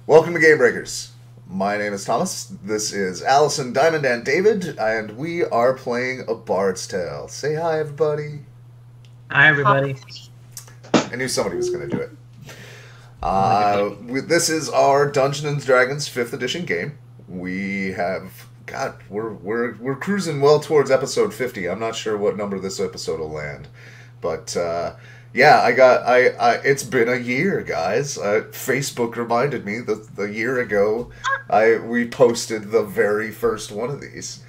Welcome to GameBreakers. My name is Thomas. This is Allison, Diamond, and David, and we are playing A Bard's Tale. Say hi, everybody. Hi, everybody. I knew somebody was going to do it. This is our Dungeons & Dragons 5th edition game. We have... God, we're cruising well towards episode 50. I'm not sure what number this episode will land. But, yeah, it's been a year, guys. Facebook reminded me that a year ago we posted the very first one of these.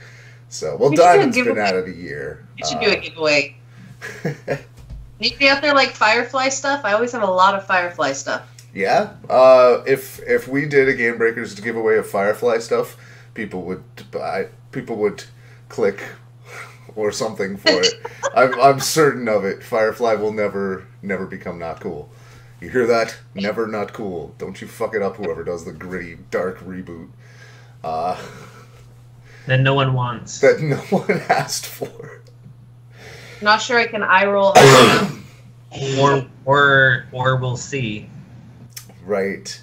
So, well, Diamond's been at it a year. You should do a giveaway. Need to be out there like Firefly stuff? I always have a lot of Firefly stuff. Yeah? If we did a GameBreakers giveaway of Firefly stuff, people would click or something for it. I'm certain of it. Firefly will never become not cool. You hear that? Never not cool. Don't you fuck it up, whoever does the gritty, dark reboot. That no one wants. That no one asked for. Not sure I can eye roll. or we'll see. Right.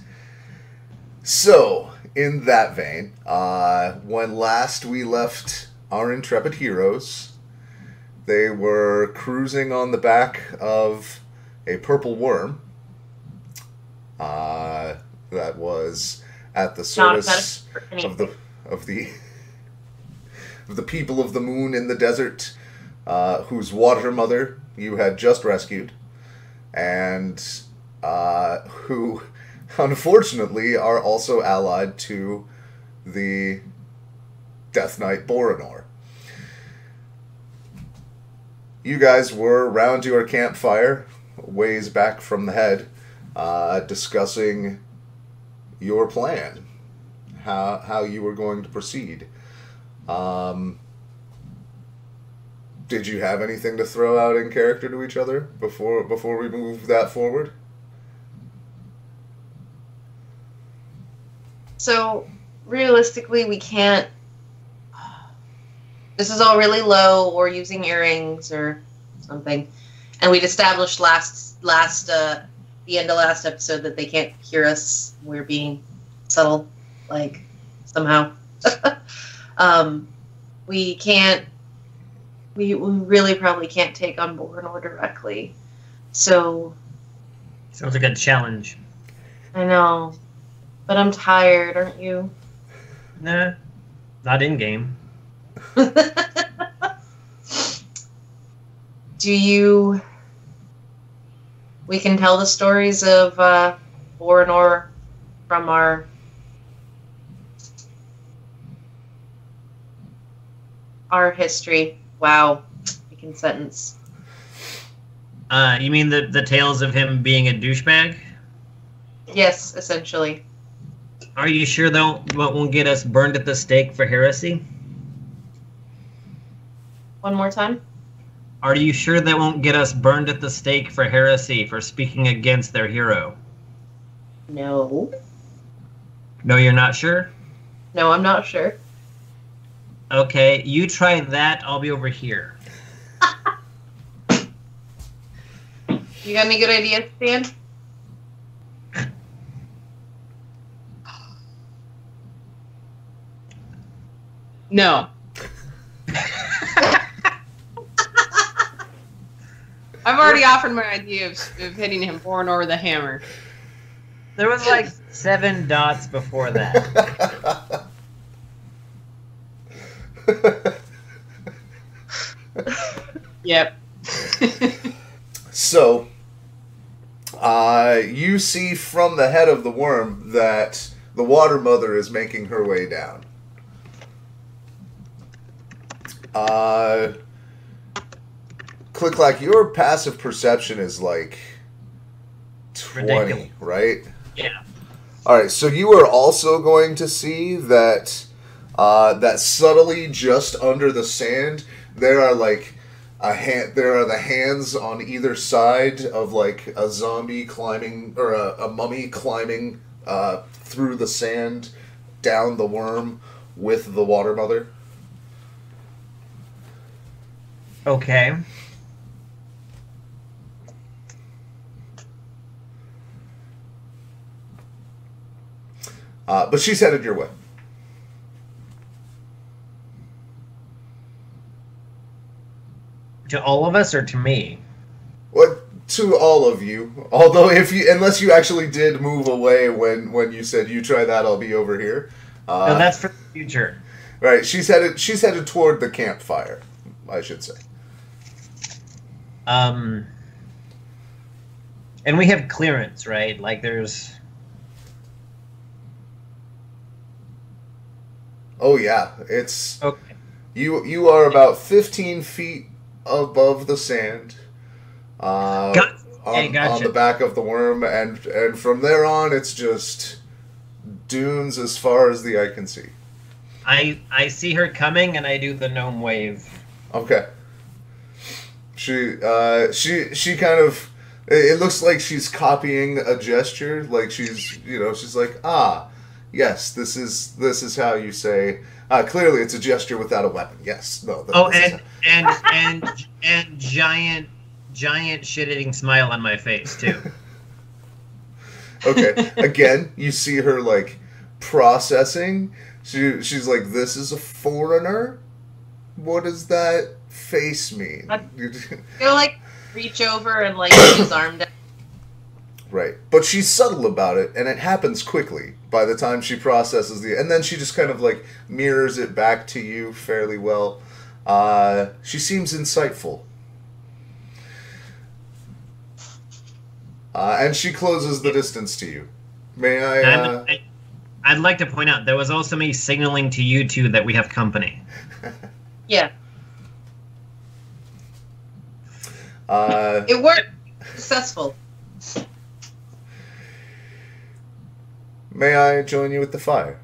So, in that vein, when last we left our intrepid heroes, they were cruising on the back of a purple worm that was at the service of the people of the moon in the desert, whose water mother you had just rescued, and who unfortunately are also allied to the Death Knight Borannor. You guys were around your campfire, ways back from the head, discussing your plan, how you were going to proceed. Did you have anything to throw out in character to each other before we move that forward? So, realistically, we can't... This is all really low, or using earrings or something. And we'd established the end of last episode that they can't hear us. We're being subtle, like, somehow. We really probably can't take on Borannor directly. So... Sounds like a challenge. I know. But I'm tired, aren't you? Nah, not in-game. We can tell the stories of Borannor from our history. Wow, I can sentence. You mean the tales of him being a douchebag? Yes, essentially. Are you sure that won't get us burned at the stake for heresy? One more time? Are you sure that won't get us burned at the stake for heresy for speaking against their hero? No. No, you're not sure? No, I'm not sure. Okay, you try that, I'll be over here. You got any good ideas, Stan? No. I've already offered my idea of hitting him Borannor with a hammer. There was like 7 dots before that. Yep. So, you see from the head of the worm that the water mother is making her way down. ClickClack, your passive perception is like 20, ridiculous. Right? Yeah. Alright, so you are also going to see that that subtly just under the sand, there are like there are the hands on either side of like a zombie climbing, or a mummy climbing through the sand down the worm with the water mother. Okay. But she's headed your way. To all of us or to me? What? To all of you. Although, unless you actually did move away when you said you try that, I'll be over here. No, that's for the future. Right. She's headed toward the campfire, I should say. And we have clearance, right? Like there's. Oh yeah, it's Okay. You are about 15 feet above the sand. Gotcha. On the back of the worm, and from there on, it's just dunes as far as the eye can see. I see her coming, and I do the gnome wave. Okay. She kind of. It looks like she's copying a gesture, like she's like, yes, this is how you say. Clearly, it's a gesture without a weapon. Yes, no. And giant shit-eating smile on my face too. Okay. Again, you see her like processing. She's like, "This is a foreigner. What does that face mean?" He'll like reach over and like put his arm down. Right, but she's subtle about it, and it happens quickly by the time she processes and then she just kind of like mirrors it back to you fairly well. She seems insightful. And she closes the distance to you. May I... I'd like to point out, there was also me signaling to you two that we have company. Yeah. It worked. Successful. May I join you at the fire?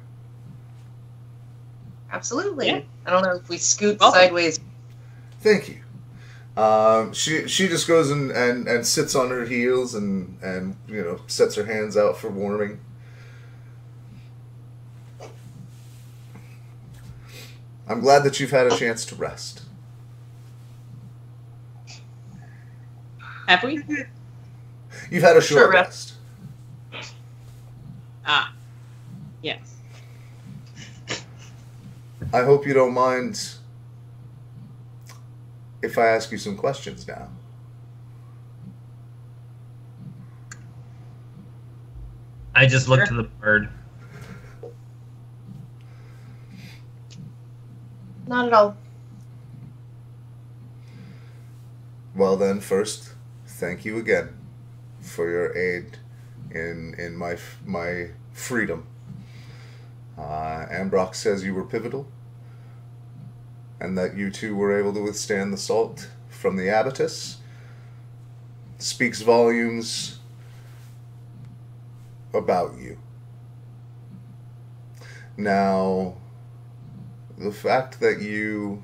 Absolutely. Yeah. I don't know if we scoot Welcome. sideways. Thank you. She just goes and sits on her heels and sets her hands out for warming. I'm glad that you've had a chance to rest. Have we? You've had a short rest. Yes. I hope you don't mind if I ask you some questions now. I just looked to the bird. Not at all. Well then, first, thank you again for your aid in my freedom. Ambrox says you were pivotal, and that you two were able to withstand the assault from the abattis. Speaks volumes about you. Now, the fact that you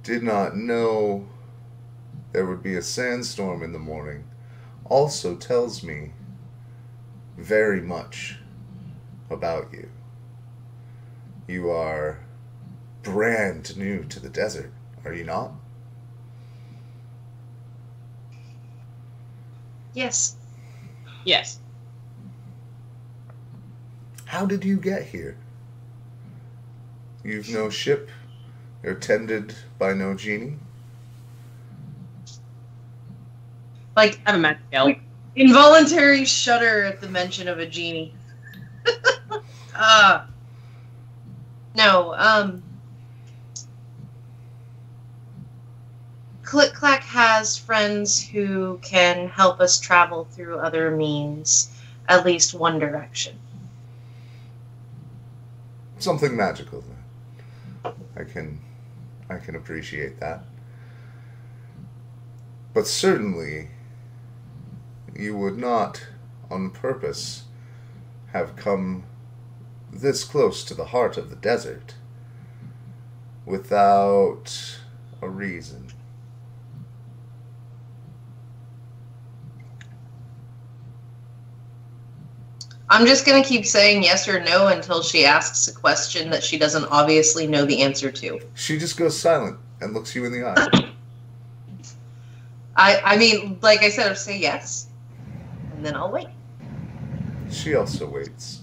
did not know there would be a sandstorm in the morning also tells me very much about you. You are brand new to the desert, are you not? Yes. Yes. How did you get here? You've no ship. You're tended by no genie. Like, I have a magic elf. involuntary shudder at the mention of a genie. No, ClickClack has friends who can help us travel through other means, at least one direction. Something magical then. I can appreciate that. But certainly you would not on purpose have come this close to the heart of the desert without a reason. I'm just going to keep saying yes or no until she asks a question that she doesn't obviously know the answer to. She just goes silent and looks you in the eye. I mean, like I said, I'll say yes, and then I'll wait. She also waits.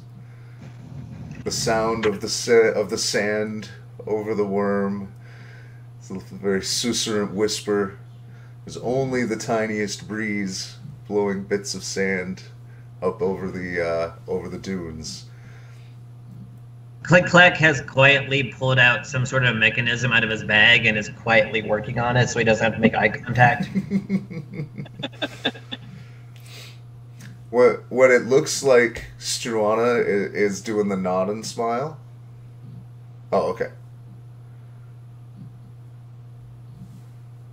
The sound of the sand over the worm. It's a very susurrant whisper. There's only the tiniest breeze blowing bits of sand up over the dunes. ClickClack has quietly pulled out some sort of mechanism out of his bag and is quietly working on it so he doesn't have to make eye contact. What it looks like Struana is doing the nod and smile. Oh, okay.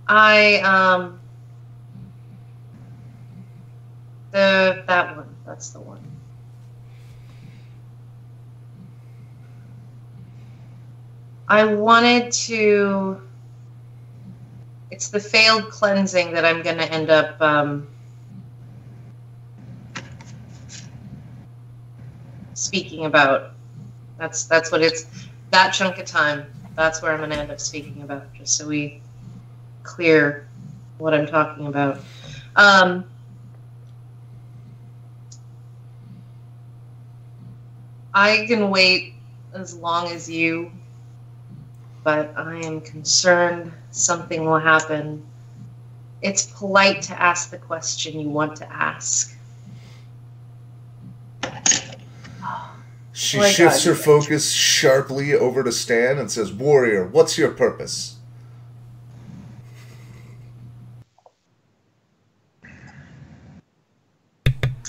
That one. That's the one. I wanted to. It's the failed cleansing that I'm going to end up speaking about. That's what it's. That chunk of time. That's where I'm going to end up speaking about, just so we clear what I'm talking about. I can wait as long as you, but I am concerned something will happen. It's polite to ask the question you want to ask. She shifts her focus sharply over to Stan and says, "Warrior, what's your purpose?"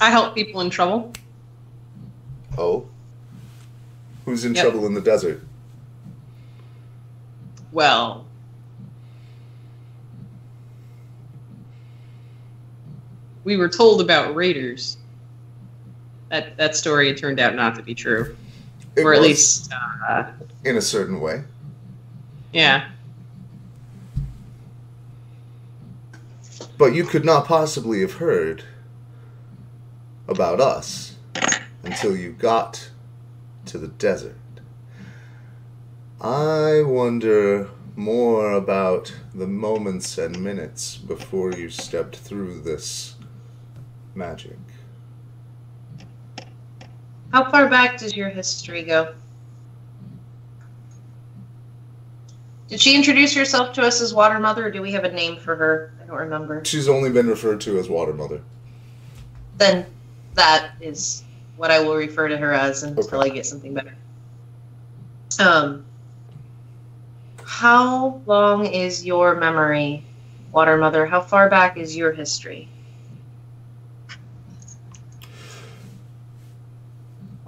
I help people in trouble. Oh? Who's in trouble in the desert? Well, we were told about raiders. That story turned out not to be true. Or at least... in a certain way. Yeah. But you could not possibly have heard about us until you got to the desert. I wonder more about the moments and minutes before you stepped through this magic. How far back does your history go? Did she introduce herself to us as Water Mother, or do we have a name for her? I don't remember. She's only been referred to as Water Mother. Then that is what I will refer to her as until I get something better. How long is your memory, Water Mother? How far back is your history?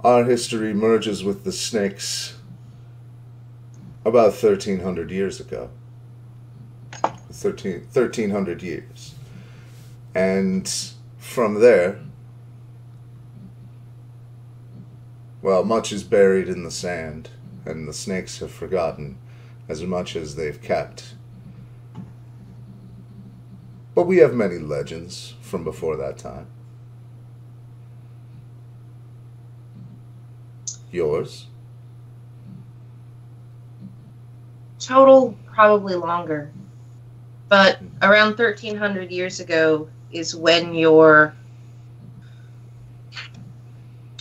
Our history merges with the snakes about 1,300 years ago. 1,300 years. And from there, well, much is buried in the sand, and the snakes have forgotten as much as they've kept. But we have many legends from before that time. Yours? Total, probably longer. But around 1,300 years ago is when your...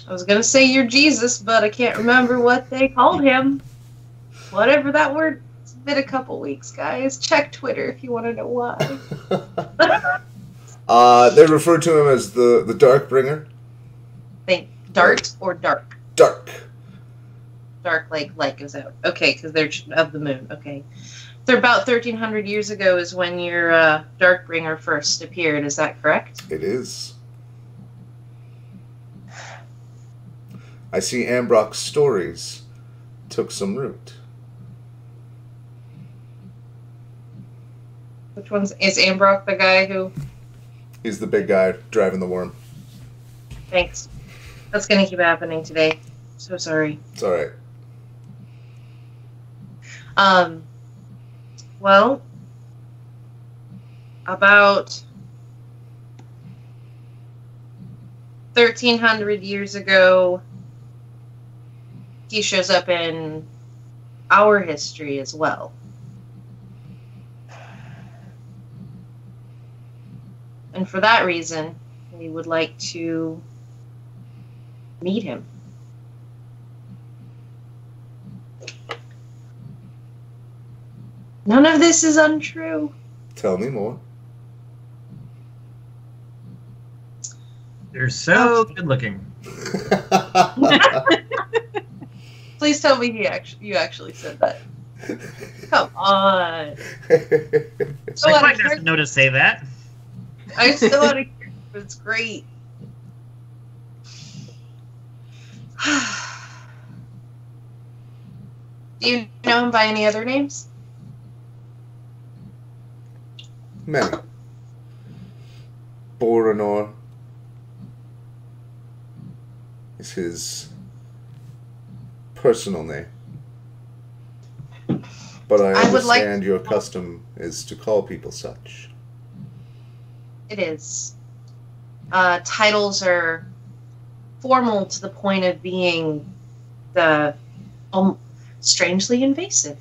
I was going to say your Jesus, but I can't remember what they called him. Whatever that word. It's been a couple weeks, guys. Check Twitter if you want to know why. They refer to him as the Darkbringer. Think Dart or Dark? Dark. Dark, like light goes out. Okay, because they're of the moon. Okay. So about 1,300 years ago is when your Darkbringer first appeared. Is that correct? It is. I see Ambrock's stories took some root. Which one's... Is Ambrock the guy who... He's the big guy driving the worm. Thanks. That's going to keep happening today. So sorry. It's alright. Well, about 1,300 years ago, he shows up in our history as well. And for that reason, we would like to meet him. None of this is untrue. Tell me more. You're so good looking. Please tell me you actually said that. Come on. ClickClack doesn't know to say that. I'm still out of here, but it's great. Do you know him by any other names? Many. Borannor is his personal name. But I understand your custom is to call people such. It is. Titles are formal to the point of being strangely invasive.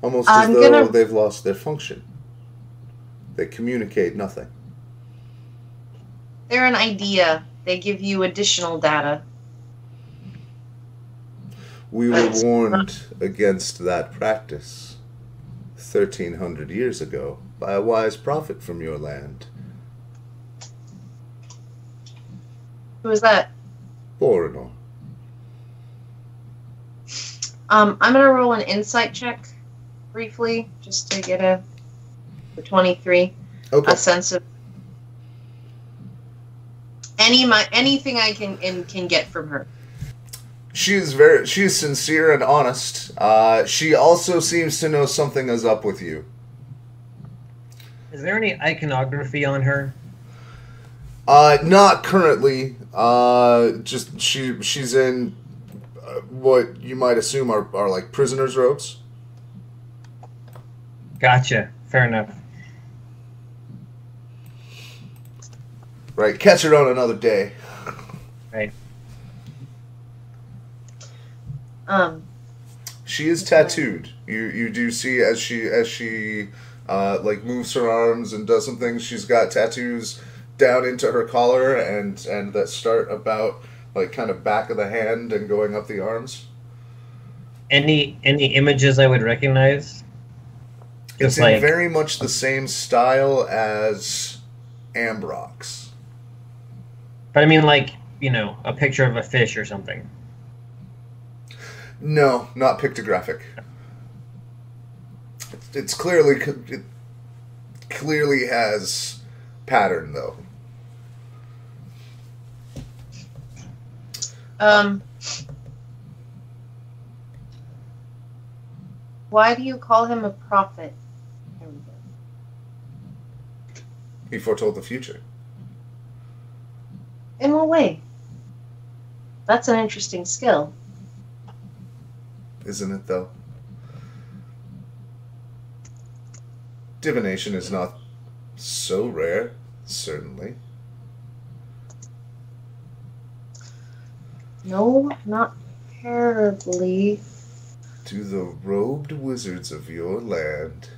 Almost as though they've lost their function. They communicate nothing. They're an idea. They give you additional data. We were warned against that practice 1,300 years ago by a wise prophet from your land. Who was that? Borannor. I'm gonna roll an insight check briefly, just to get a 23. Okay. A sense of anything I can get from her. She is sincere and honest. She also seems to know something is up with you. Is there any iconography on her? Not currently. Just she's in what you might assume are like prisoners' robes. Gotcha. Fair enough. Right. Catch her on another day. Right. She is tattooed. You do see as she like moves her arms and does some things. She's got tattoos down into her collar and that start about like kind of back of the hand and going up the arms. Any images I would recognize? It's in very much the same style as Ambrox. But I mean, like, a picture of a fish or something. No, not pictographic. It clearly has pattern though. Why do you call him a prophet? He foretold the future. In what way? That's an interesting skill. Isn't it, though? Divination is not so rare, certainly. No, not terribly. Do the robed wizards of your land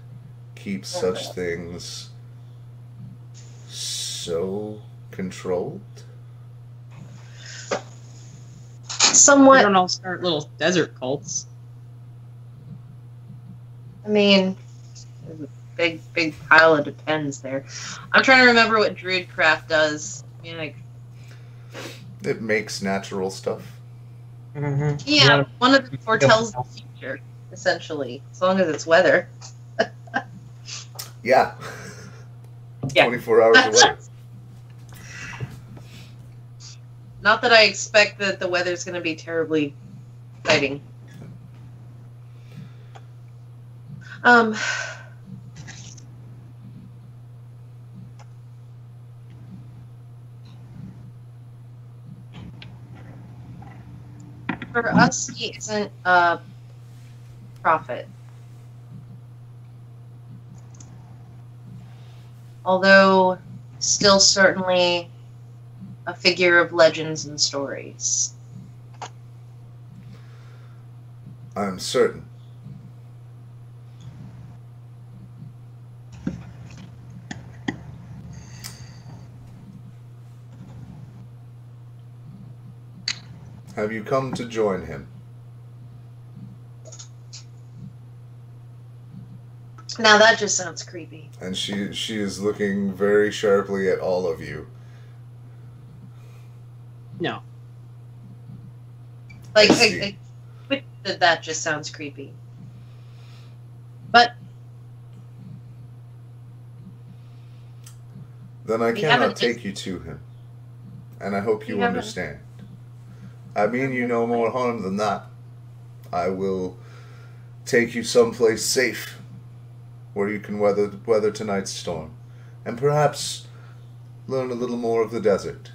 keep such things so controlled? Somewhat. We don't all start little desert cults. I mean, there's a big pile of depends there. I'm trying to remember what Druidcraft does. I mean, like, it makes natural stuff. Mm-hmm. Yeah, one of them foretells the future, essentially, as long as it's weather. Yeah. Yeah. 24 hours away. Not that I expect that the weather's going to be terribly exciting. For us, he isn't a prophet. Although, still certainly a figure of legends and stories. I'm certain. Have you come to join him? Now that just sounds creepy. And she is looking very sharply at all of you. No. Like, I see. that just sounds creepy. But Then I We cannot haven't- take you to him. And I hope you We haven't- understand. I mean you no more harm than that. I will take you someplace safe where you can weather tonight's storm. And perhaps learn a little more of the desert.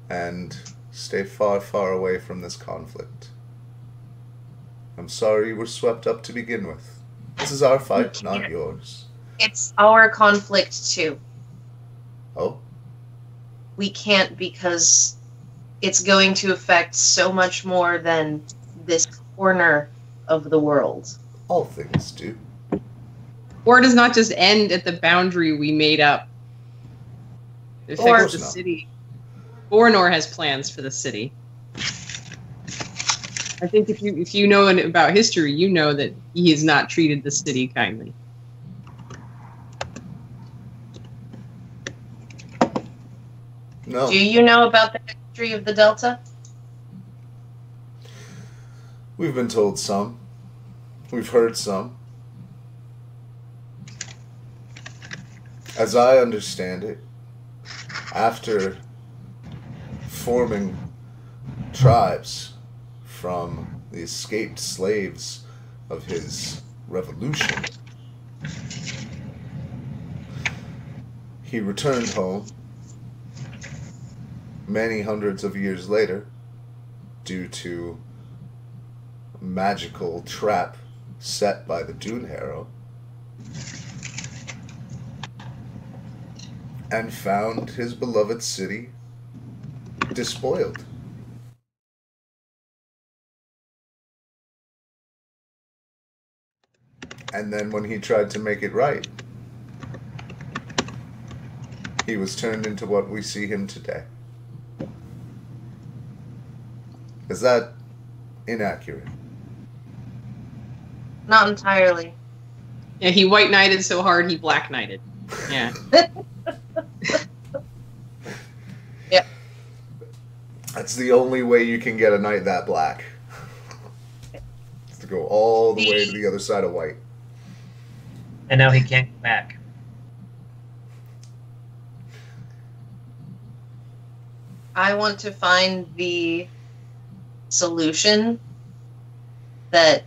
And stay far, far away from this conflict. I'm sorry you were swept up to begin with. This is our fight, not yours. it's our conflict too. Oh? We can't because it's going to affect so much more than this corner of the world. All things do. War does not just end at the boundary we made up. It Or- affects the city. Borannor has plans for the city. I think if you know about history, you know that he has not treated the city kindly. No. Do you know about the history of the Delta? We've been told some. We've heard some. As I understand it, after forming tribes from the escaped slaves of his revolution, he returned home many hundreds of years later due to a magical trap set by the Dune Harrow, and found his beloved city despoiled. And then when he tried to make it right, he was turned into what we see him today. Is that inaccurate? Not entirely. Yeah, he white knighted so hard he black knighted. Yeah. That's the only way you can get a knight that black. It's to go all the way to the other side of white. And now he can't go back. I want to find the solution that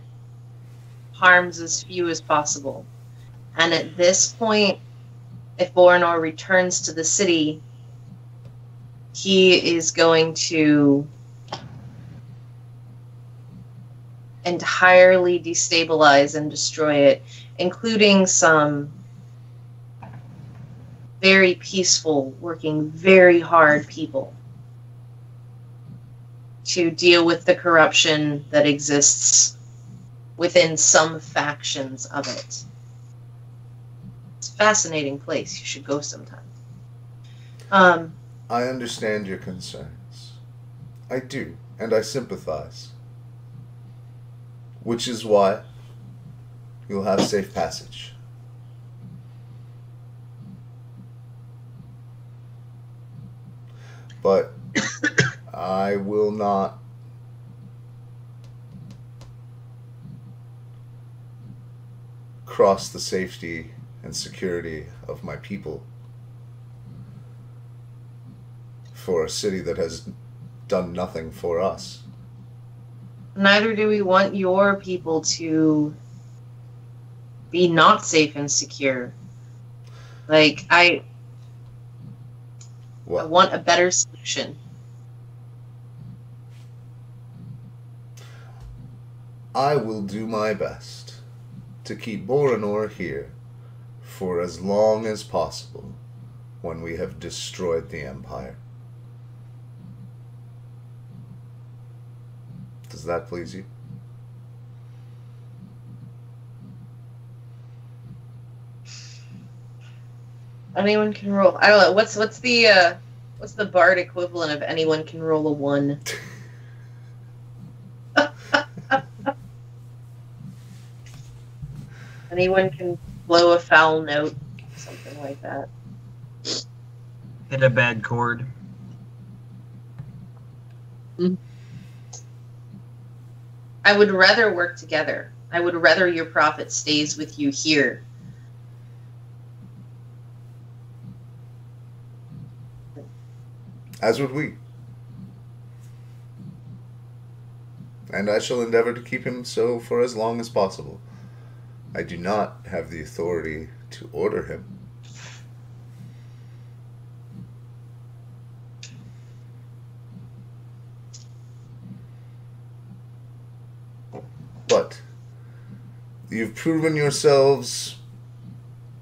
harms as few as possible. And at this point, if Borannor returns to the city, he is going to entirely destabilize and destroy it, including some very peaceful, working very hard people to deal with the corruption that exists within some factions of it. It's a fascinating place. You should go sometime. I understand your concerns. I do, and I sympathize. Which is why you'll have safe passage. But I will not cross the safety and security of my people for a city that has done nothing for us. Neither do we want your people to be not safe and secure. Like, I What? want a better solution. I will do my best to keep Borannor here for as long as possible when we have destroyed the Empire. Does that please you? Anyone can roll. I don't know. What's the bard equivalent of anyone can roll a 1? Anyone can blow a foul note, something like that. Hit a bad chord. I would rather work together. I would rather your prophet stays with you here. As would we. And I shall endeavor to keep him so for as long as possible. I do not have the authority to order him. But you've proven yourselves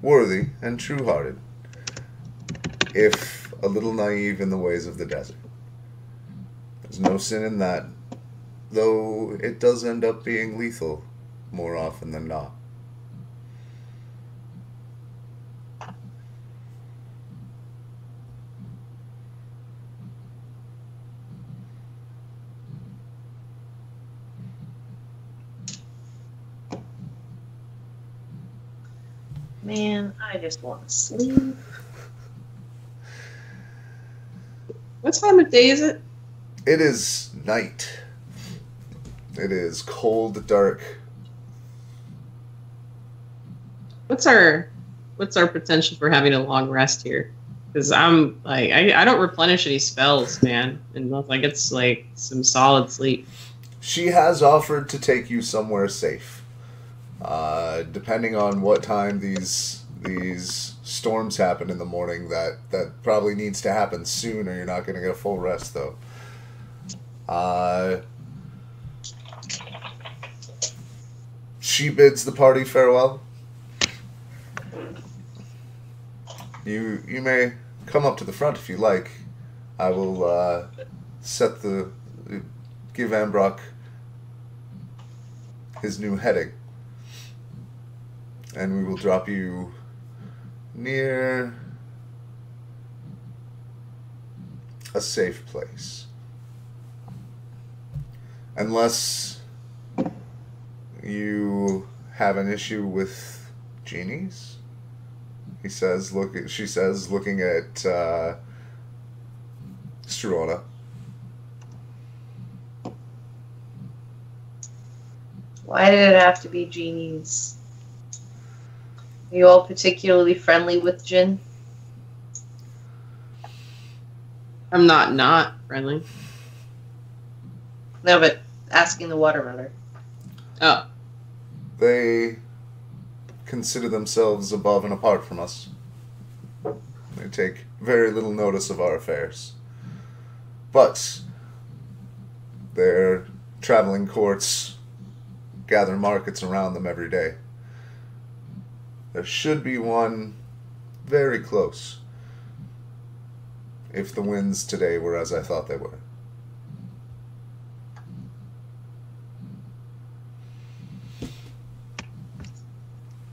worthy and true-hearted, if a little naive in the ways of the desert. There's no sin in that, though it does end up being lethal more often than not. Man, I just want to sleep. What time of day is it? It is night. It is cold, dark. What's our potential for having a long rest here? Because I'm like I don't replenish any spells, man, and like it's like some solid sleep. She has offered to take you somewhere safe. Depending on what time these storms happen in the morning, that probably needs to happen soon, or you're not going to get a full rest, though. She bids the party farewell. You may come up to the front if you like. I will give Ambrock his new heading. And we will drop you near a safe place. Unless you have an issue with genies, she says, looking at Struana. Why did it have to be genies? Are you all particularly friendly with Jinn? I'm not friendly. No, but asking the watermother. Oh. They consider themselves above and apart from us. They take very little notice of our affairs. But their traveling courts gather markets around them every day. There should be one very close, if the winds today were as I thought they were.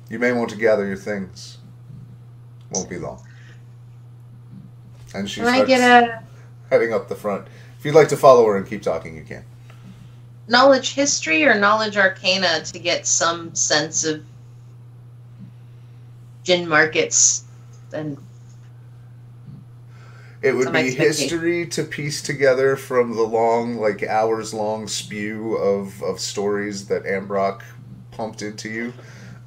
You may want to gather your things. Won't be long. And she starts heading up the front. If you'd like to follow her and keep talking, you can. Knowledge history or knowledge arcana to get some sense of Jinn markets? Then it would be history to piece together from the long, like hours-long spew of stories that Ambrock pumped into you.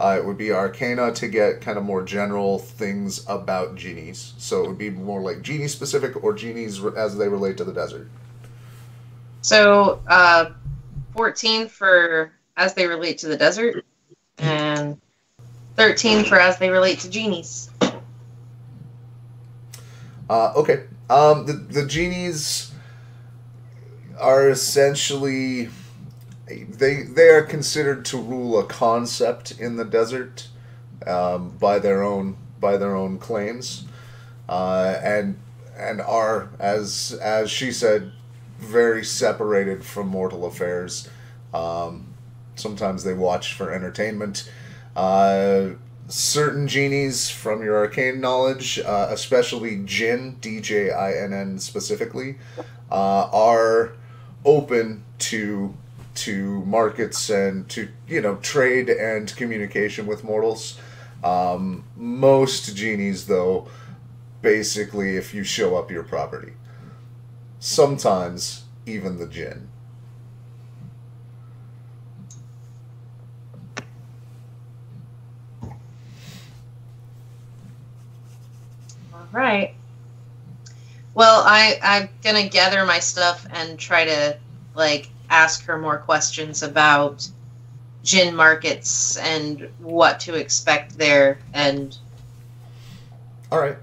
It would be arcana to get kind of more general things about genies. So it would be more like genie-specific or genies as they relate to the desert. So 14 for as they relate to the desert, and 13 for as they relate to genies. Okay. The genies are essentially... They are considered to rule a concept in the desert by their own claims, and are, as she said, very separated from mortal affairs. Sometimes they watch for entertainment. Certain genies, from your arcane knowledge, especially Jinn, D-J-I-N-N specifically, are open to to markets and to, trade and communication with mortals. Most genies, though, basically, if you show up your property. Sometimes even the djinn. All right. Well, I'm gonna gather my stuff and try to ask her more questions about djinn markets and what to expect there, and all right.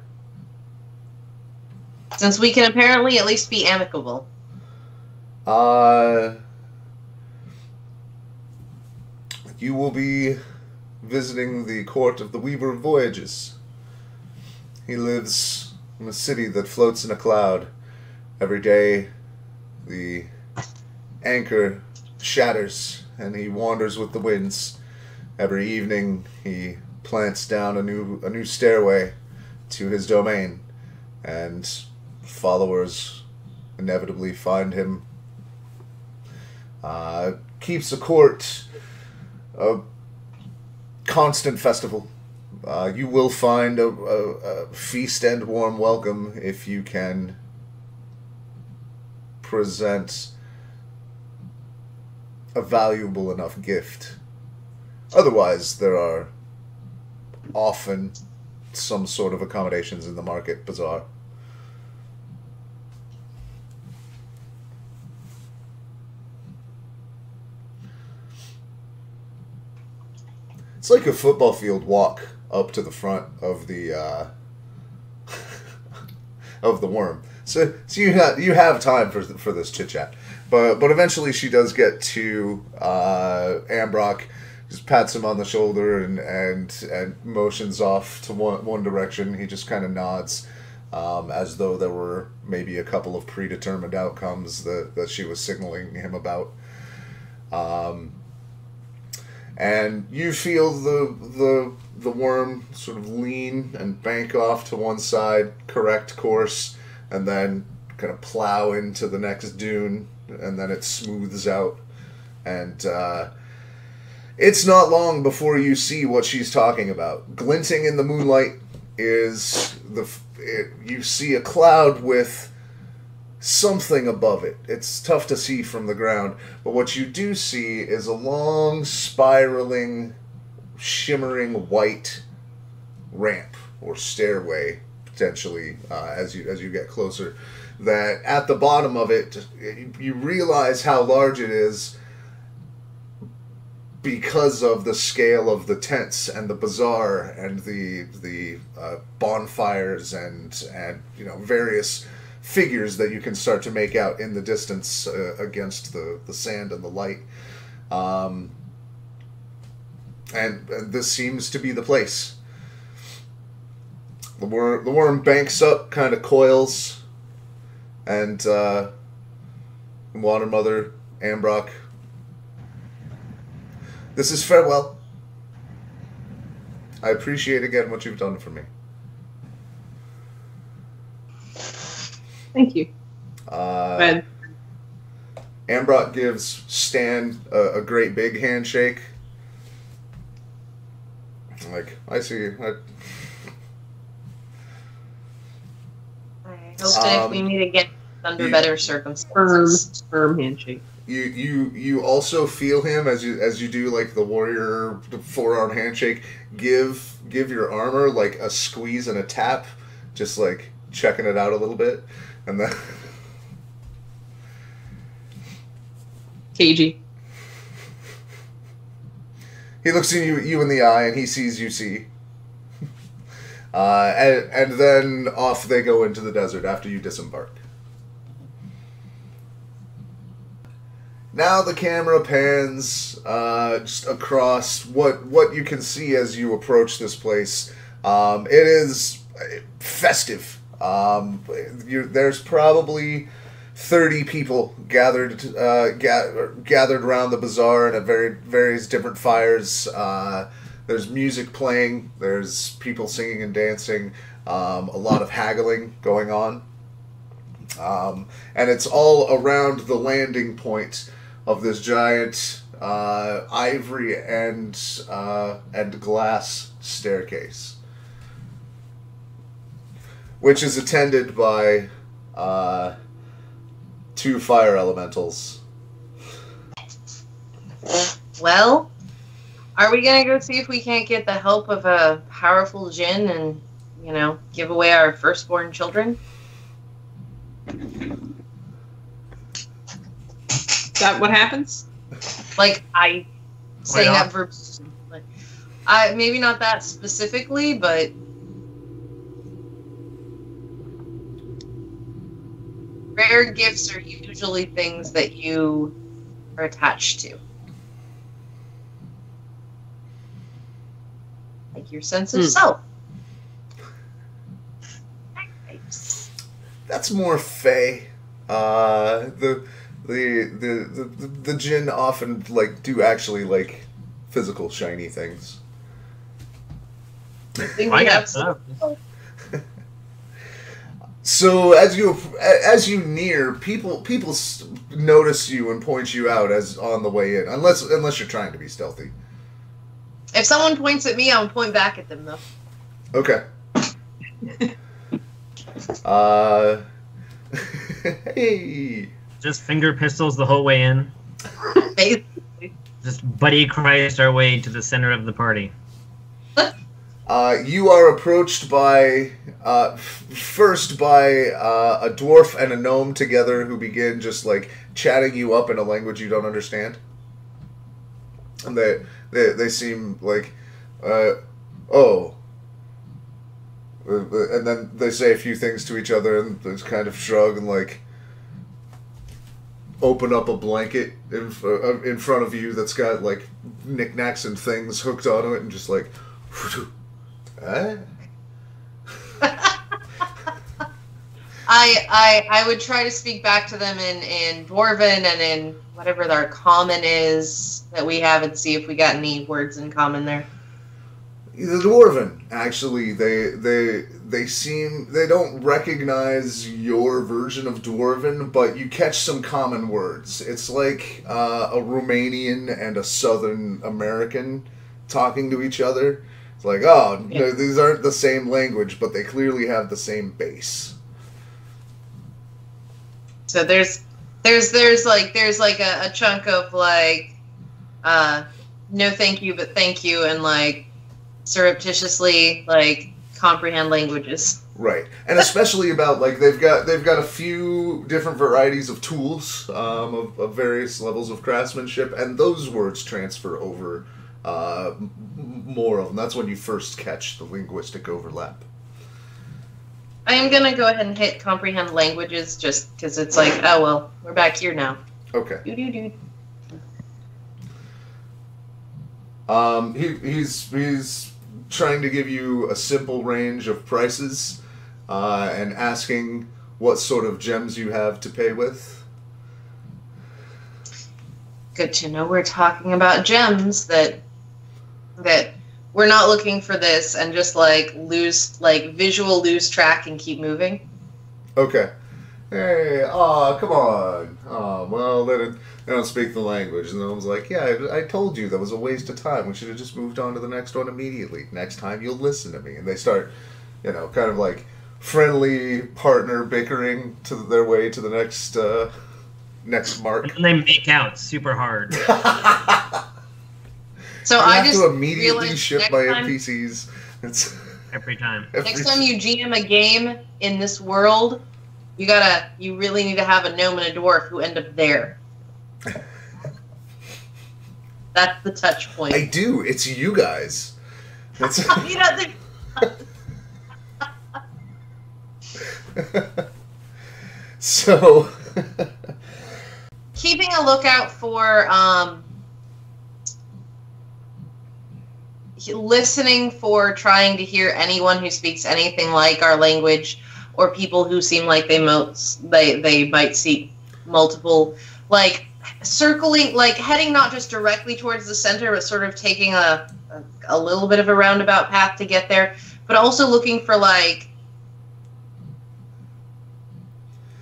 Since we can apparently at least be amicable. You will be visiting the court of the Weaver of Voyages. He lives in a city that floats in a cloud. Every day, the anchor shatters, and he wanders with the winds. Every evening, he plants down a new stairway to his domain, and followers inevitably find him. Keeps a court a constant festival. You will find a feast and warm welcome if you can present a valuable enough gift. Otherwise, there are often some sort of accommodations in the market bazaar. It's like a football field walk up to the front of the of the worm. So you have time for this chit chat, but eventually she does get to Ambrock, just pats him on the shoulder and motions off to one direction. He just kind of nods, as though there were maybe a couple of predetermined outcomes that she was signaling him about. And you feel the worm sort of lean and bank off to one side, correct course, and then kind of plow into the next dune, and then it smooths out. And it's not long before you see what she's talking about. Glinting in the moonlight is you see a cloud with something above it. It's tough to see from the ground, but what you do see is a long, spiraling, shimmering white ramp or stairway, potentially, as you get closer. That at the bottom of it, you realize how large it is because of the scale of the tents and the bazaar and the bonfires and various figures that you can start to make out in the distance against the sand and the light. And this seems to be the place. The worm banks up, kind of coils, and Water Mother, Ambrock, this is farewell. I appreciate again what you've done for me. Thank you. Ambrock gives Stan a great big handshake. Like, I see you. I hope that if we meet again under better circumstances. Firm handshake. You also feel him as you do like the warrior forearm handshake. Give your armor like a squeeze and a tap, just like checking it out a little bit, and then cagey. He looks you in the eye, and he sees you see. And then off they go into the desert after you disembark. Now the camera pans just across what you can see as you approach this place. It is festive. There's probably 30 people gathered around the bazaar and at various different fires. There's music playing. There's people singing and dancing. A lot of haggling going on. And it's all around the landing point of this giant ivory and glass staircase, which is attended by 2 fire elementals. Well, are we gonna go see if we can't get the help of a powerful djinn and, you know, give away our firstborn children? Is that what happens? Like, I say Why that not? verb. Like, maybe not that specifically, but rare gifts are usually things that you are attached to. Like your sense of self. That's more fey. The djinn often like do actually like physical shiny things. I think I we got have some. So as you near, people notice you and point you out as on the way in, unless you're trying to be stealthy. If someone points at me, I'll point back at them, though. Okay. Hey. Just finger pistols the whole way in. Basically. Just buddy Christ our way to the center of the party. You are approached by first by a dwarf and a gnome together who begin just like chatting you up in a language you don't understand. And they seem like, oh. And then they say a few things to each other and they kind of shrug and like open up a blanket in front of you that's got like knickknacks and things hooked onto it and just like, eh? I would try to speak back to them in Dwarven and in whatever their common is that we have and see if we got any words in common there. The Dwarven, actually, they seem, they don't recognize your version of Dwarven, but you catch some common words. It's like a Romanian and a Southern American talking to each other. It's like, oh, Yeah. these aren't the same language, but they clearly have the same base. So there's like a chunk of like no thank you but thank you and like surreptitiously like comprehend languages. Right, and especially about like they've got a few different varieties of tools of various levels of craftsmanship, and those words transfer over more of them. That's when you first catch the linguistic overlap. I am gonna go ahead and hit comprehend languages just because it's like, oh well, we're back here now. Okay. Doo-doo-doo. He's trying to give you a simple range of prices, and asking what sort of gems you have to pay with. Good to know we're talking about gems that we're not looking for this and just like lose track and keep moving. Okay. Hey, come on. Well, they don't speak the language. And the one's like, yeah, I told you that was a waste of time. We should have just moved on to the next one immediately. Next time you'll listen to me. And they start, kind of like friendly partner bickering to their way to the next mark. And they make out super hard. So I I have just to immediately realized ship next my time- NPCs. It's Every time. Next time you GM a game in this world, you really need to have a gnome and a dwarf who end up there. That's the touch point. I do. It's you guys. It's You know, so. keeping a lookout for listening for trying to hear anyone who speaks anything like our language or people who seem like they might seek multiple, like circling, like heading not just directly towards the center but sort of taking a little bit of a roundabout path to get there, but also looking for like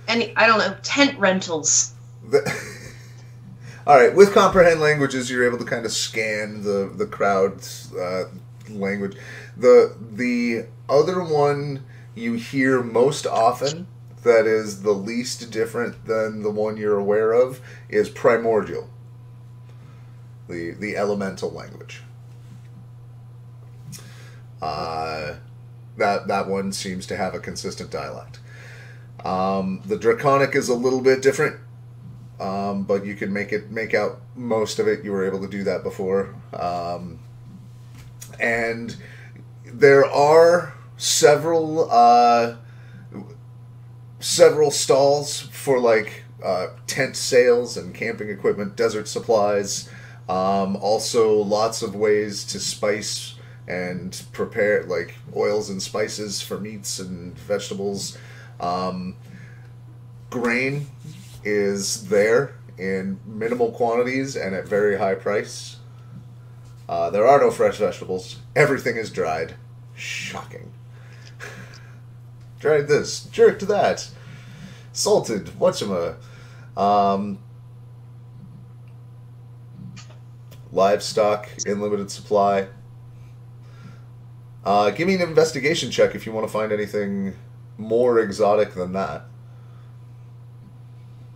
any, I don't know, tent rentals. All right, with comprehend languages, you're able to kind of scan the crowd's language. The other one you hear most often, that is the least different than the one you're aware of, is primordial, the elemental language. That one seems to have a consistent dialect. The draconic is a little bit different. But you can make out most of it. You were able to do that before. And there are several stalls for like tent sales and camping equipment, desert supplies. Also lots of ways to spice and prepare like oils and spices for meats and vegetables. Grain is there in minimal quantities and at very high price. There are no fresh vegetables. Everything is dried. Shocking. Dried this, jerked that, salted, whatchama. Livestock in limited supply. Give me an investigation check if you want to find anything more exotic than that.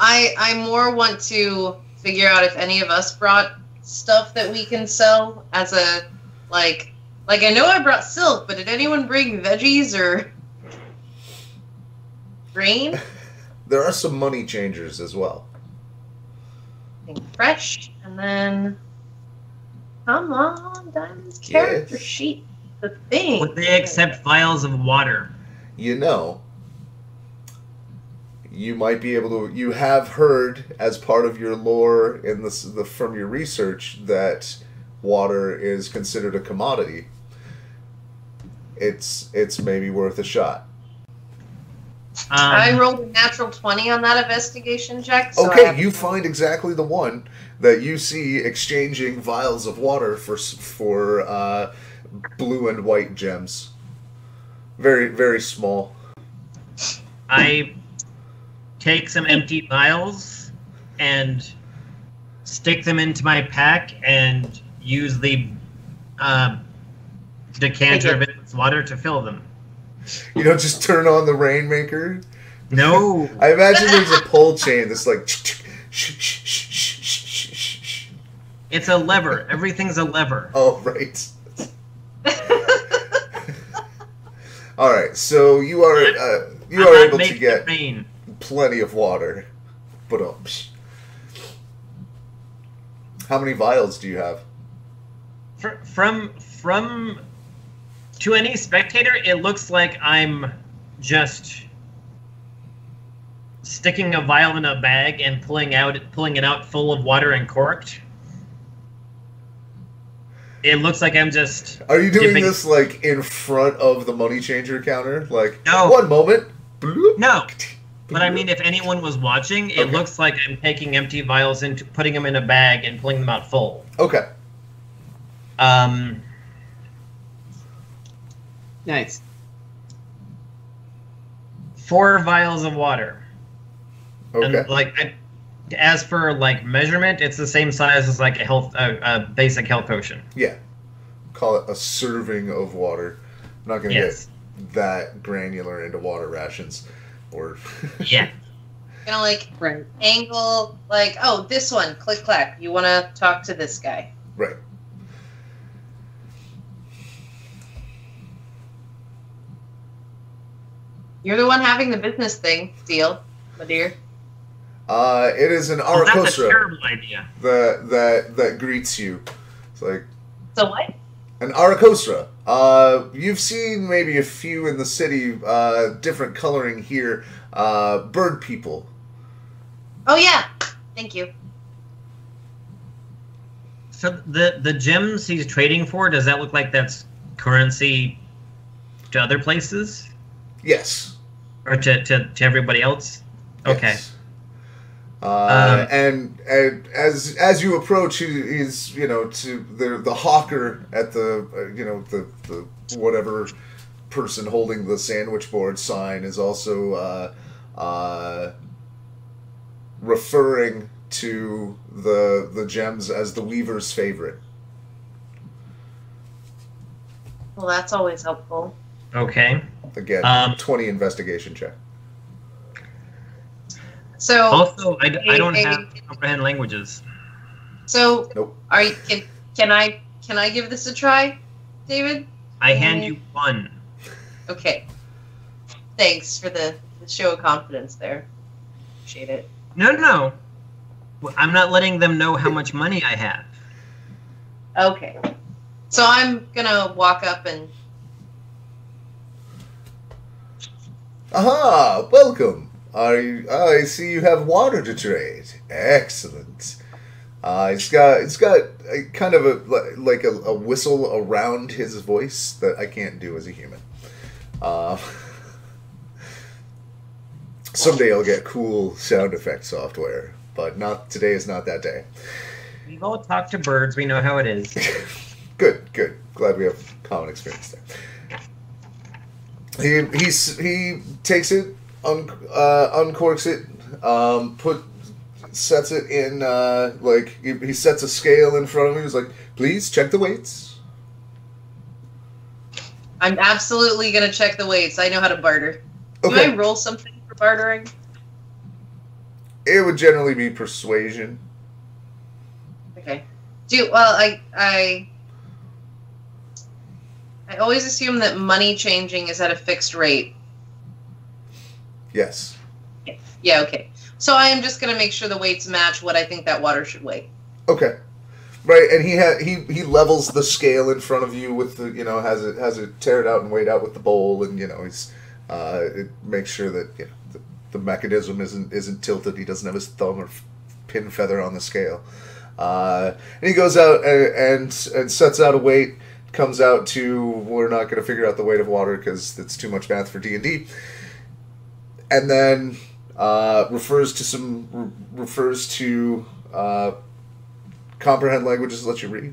I more want to figure out if any of us brought stuff that we can sell as a, like I know I brought silk, but did anyone bring veggies or grain? There are some money changers as well. Fresh, and then, come on, Diamond's character Yes. sheet, the thing. Would they accept vials of water? You know, you might be able to. You have heard, as part of your lore in the from your research, that water is considered a commodity. It's maybe worth a shot. I rolled a natural 20 on that investigation check. So Okay, you find exactly the one that you see exchanging vials of water for blue and white gems. Very, very small. I take some empty vials and stick them into my pack and use the decanter of endless water to fill them. You don't just turn on the Rainmaker? No. I imagine there's a pull chain that's like... It's a lever. Everything's a lever. Oh, right. All right, so you are able to get plenty of water. But how many vials do you have? From to any spectator, it looks like I'm just sticking a vial in a bag and pulling it out full of water and corked. It looks like I'm just... Are you doing this, like, in front of the money changer counter? Like, no. One moment. Bloop. No. But I mean, if anyone was watching, it looks like I'm taking empty vials and putting them in a bag and pulling them out full. Okay. Nice. 4 vials of water. Okay. And, as for measurement, it's the same size as a basic health potion. Yeah. Call it a serving of water. I'm not going to get that granular into water rations. Or yeah. Right. Angle, oh, this one, ClickClack. You want to talk to this guy. Right. You're the one having the business deal, my dear. It is an Arakosra. That's a terrible idea. That greets you. It's like... So what? An Arakosra. You've seen maybe a few in the city, different coloring here. Bird people. Oh, yeah. Thank you. So the gems he's trading for, does that look like that's currency to other places? Yes. Or to everybody else? Okay. Yes. And as you approach, he's to the hawker at the the whatever person holding the sandwich board sign is also referring to the gems as the Weaver's favorite. Well, that's always helpful. Okay. Again, 20 investigation check. So Also, I don't have comprehend languages. So Nope. Can I give this a try, David? I hand you one. Okay. Thanks for the show of confidence there. Appreciate it. No. I'm not letting them know how much money I have. Okay. So I'm gonna walk up and. Aha! Welcome. I see you have water to trade. Excellent. It's got a kind of a whistle around his voice that I can't do as a human. Someday I'll get cool sound effect software, but not today is not that day. We've all talked to birds. We know how it is. Good. Glad we have common experience there. He takes it, uncorks it, sets it in he sets a scale in front of him. He's like, please check the weights. I'm absolutely gonna check the weights. I know how to barter. Okay. Do I roll something for bartering? It would generally be persuasion. Okay. I always assume that money changing is at a fixed rate. Yes. Yeah, okay. So I am just going to make sure the weights match what I think that water should weigh. Okay. Right, and he levels the scale in front of you with the has it tear it out and weighed out with the bowl, and he's it makes sure that the mechanism isn't tilted. He doesn't have his thumb or pin feather on the scale. And he goes out and sets out a weight. Comes out to, we're not going to figure out the weight of water because it's too much math for D&D. And then refers to comprehend languages, let you read.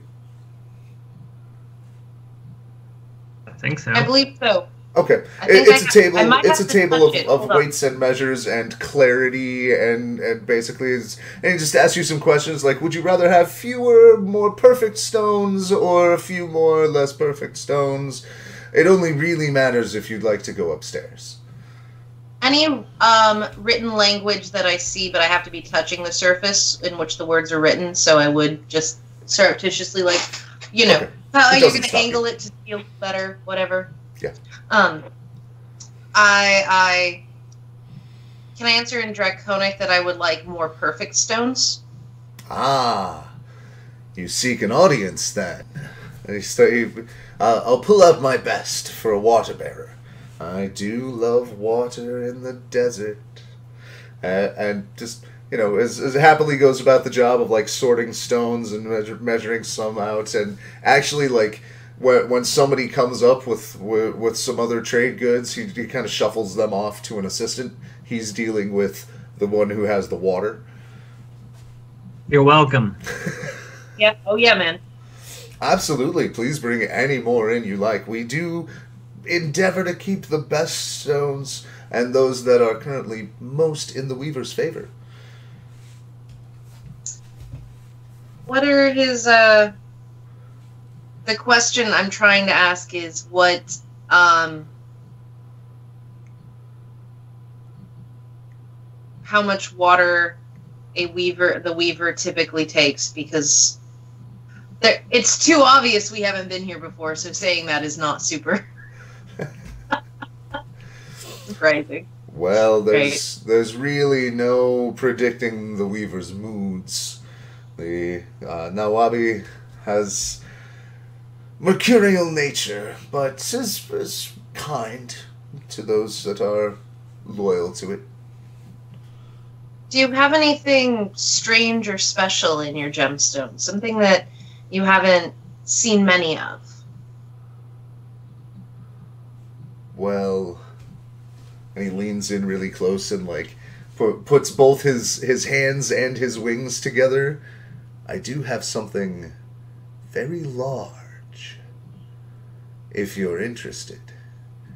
I think so. I believe so. Okay, it's a table of weights and measures and clarity and basically and he just asks you some questions like, would you rather have fewer more perfect stones or a few more less perfect stones? It only really matters if you'd like to go upstairs. Any written language that I see, but I have to be touching the surface in which the words are written, so I would just surreptitiously Okay. How are you going to stop angle you. it to feel better, whatever. Yeah. I can I answer in Draconic that I would like more perfect stones? Ah, you seek an audience then. I'll pull out my best for a water bearer. I do love water in the desert. And just, as happily goes about the job of sorting stones and measuring some out, and actually when somebody comes up with some other trade goods, he kind of shuffles them off to an assistant. He's dealing with the one who has the water. You're welcome. Yeah. Oh yeah, man. Absolutely. Please bring any more in you like. We do endeavor to keep the best stones and those that are currently most in the Weaver's favor. What are his the question I'm trying to ask is what how much water the weaver typically takes, because it's too obvious we haven't been here before, so saying that is not super surprising. Well, there's really no predicting the Weaver's moods. The Nawabi has mercurial nature, but is kind to those that are loyal to it. Do you have anything strange or special in your gemstones? Something that you haven't seen many of? Well, and he leans in really close and puts both his hands and his wings together. I do have something very large, if you're interested.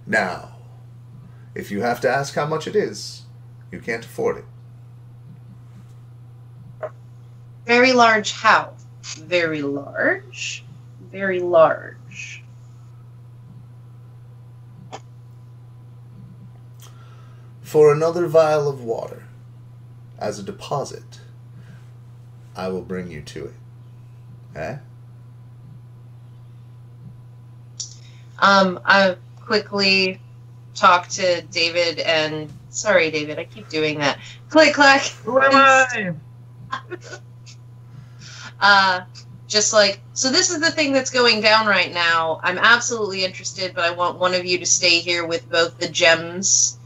Now, if you have to ask how much it is, you can't afford it. Very large how? Very large? Very large. For another vial of water, as a deposit, I will bring you to it. Eh? I quickly talk to David and... Sorry, David, I keep doing that. ClickClack! Who am I? Just like, so this is the thing that's going down right now. I'm absolutely interested, but I want one of you to stay here with both the gems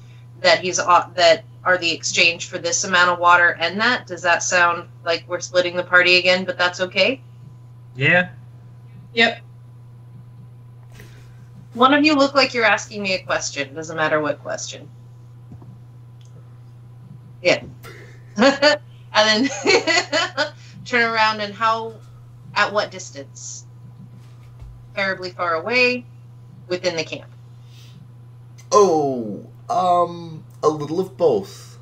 that are the exchange for this amount of water and that. Does that sound like we're splitting the party again, but that's okay? Yeah. Yep. One of you look like you're asking me a question. Doesn't matter what question. Yeah. And then turn around and at what distance? Terribly far away, within the camp. Oh, a little of both.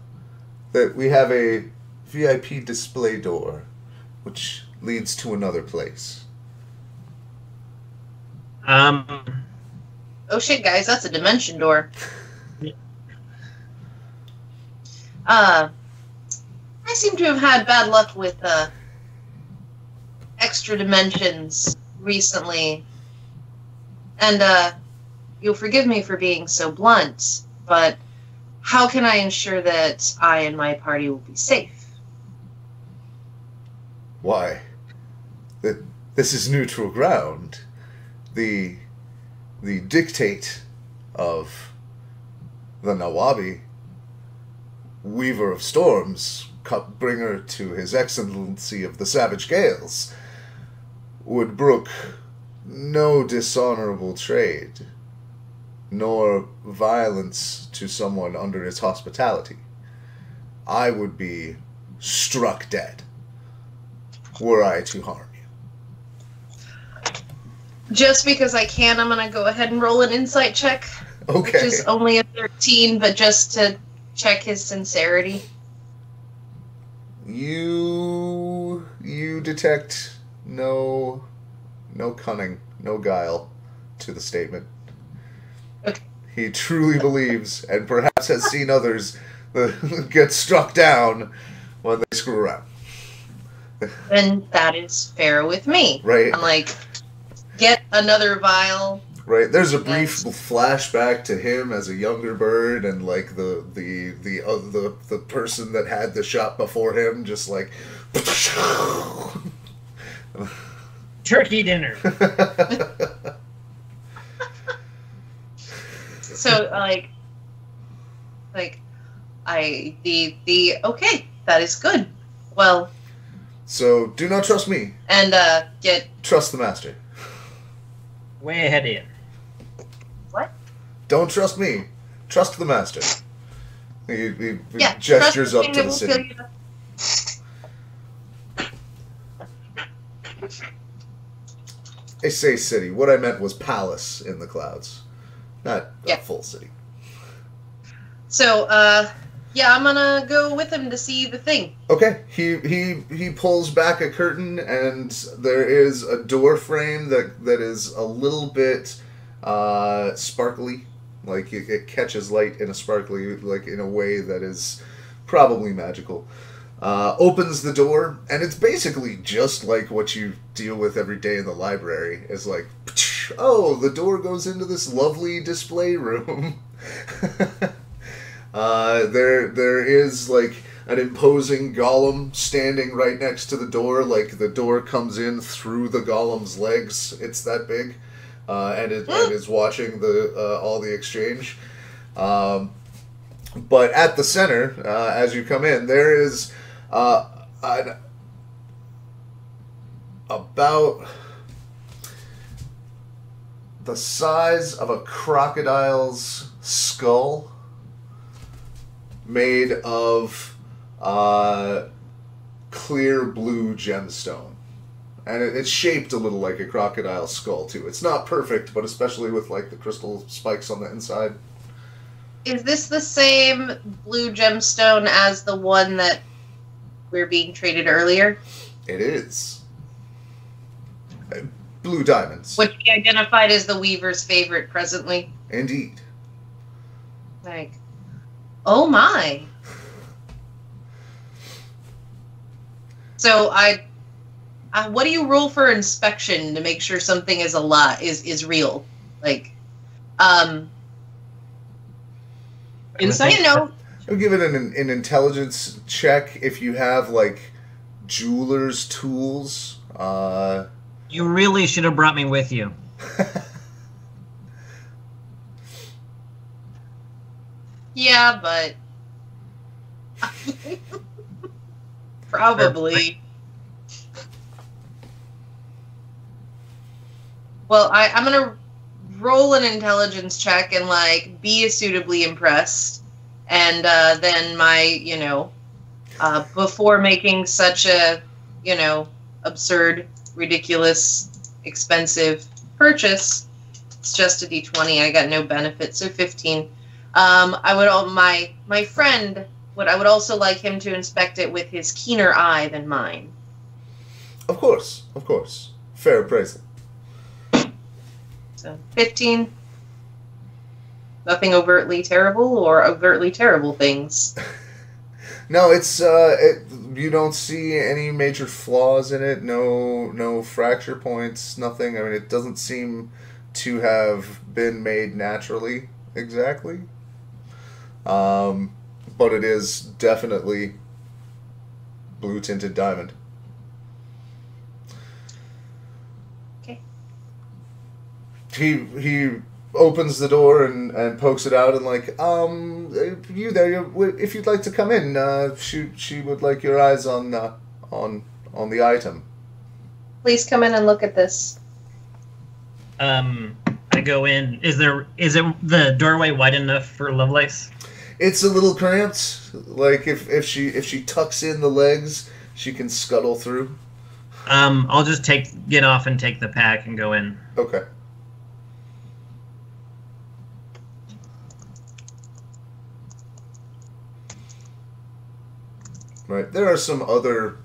That we have a VIP display door, which leads to another place. Oh shit, guys, that's a dimension door. Yeah. I seem to have had bad luck with extra dimensions recently. And you'll forgive me for being so blunt, but how can I ensure that I and my party will be safe? Why? This is neutral ground. The dictate of the Nawabi, Weaver of Storms, bringer to His Excellency of the Savage Gales, would brook no dishonorable trade, nor violence to someone under his hospitality. I would be struck dead were I to harm you. Just because I can, I'm going to go ahead and roll an insight check. Okay. Which is only a 13, but just to check his sincerity. You detect no cunning, no guile to the statement. Okay. He truly believes, and perhaps has seen others get struck down when they screw around. Then that is fair with me. Right. I'm like, get another vial. Right. There's a brief flashback to him as a younger bird, and like the person that had the shot before him, just like. Turkey dinner. So okay, that is good. Well. So do not trust me. And trust the master. Way ahead of you. What? Don't trust me. Trust the master. He Yeah, gestures up to the city. I say city. What I meant was palace in the clouds, not a full city. So, yeah, I'm gonna go with him to see the thing. Okay. He pulls back a curtain, and there is a door frame that is a little bit sparkly. Like it catches light in a sparkly, like in a way that is probably magical. Opens the door, and it's basically just like what you deal with every day in the library. It's like, oh, the door goes into this lovely display room. There is like an imposing golem standing right next to the door. Like the door comes in through the golem's legs. It's that big, and it is watching all the exchange. But at the center, as you come in, there is about the size of a crocodile's skull, made of clear blue gemstone. And it's shaped a little like a crocodile skull, too. It's not perfect, but especially with like the crystal spikes on the inside. Is this the same blue gemstone as the one that we're being traded earlier? It is. Blue diamonds. Which he identified as the Weaver's favorite presently. Indeed. Like, oh my. So what do you roll for inspection to make sure something is is real? Like, Insight? you know, I'll give it an intelligence check if you have, like, jeweler's tools. You really should have brought me with you. yeah, but probably. Well, I'm gonna roll an intelligence check and like be suitably impressed, and then my before making such a absurd, ridiculous, expensive purchase, it's just a d20. I got no benefit, so 15. I would my friend I would also like him to inspect it with his keener eye than mine. Of course. Fair appraisal. So 15. Nothing overtly terrible or overtly terrible things. No, it's you don't see any major flaws in it. No fracture points. Nothing. I mean, it doesn't seem to have been made naturally exactly. But it is definitely blue tinted diamond. Okay. He opens the door and pokes it out and like, you there, if you'd like to come in, she would like your eyes on the item. Please come in and look at this. I go in. Is it the doorway wide enough for Lovelace? It's a little cramped. Like if she tucks in the legs, she can scuttle through. I'll just get off and take the pack and go in. Okay. Right. There are some other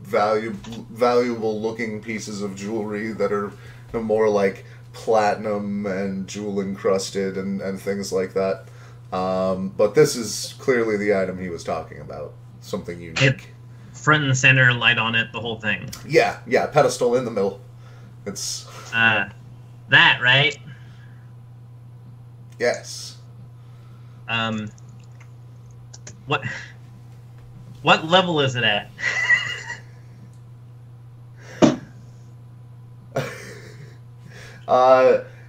valuable looking pieces of jewelry that are more like platinum and jewel encrusted and things like that. But this is clearly the item he was talking about. Something unique. Front and center, light on it, the whole thing. Yeah, pedestal in the middle. It's... that, right? Yes. What level is it at?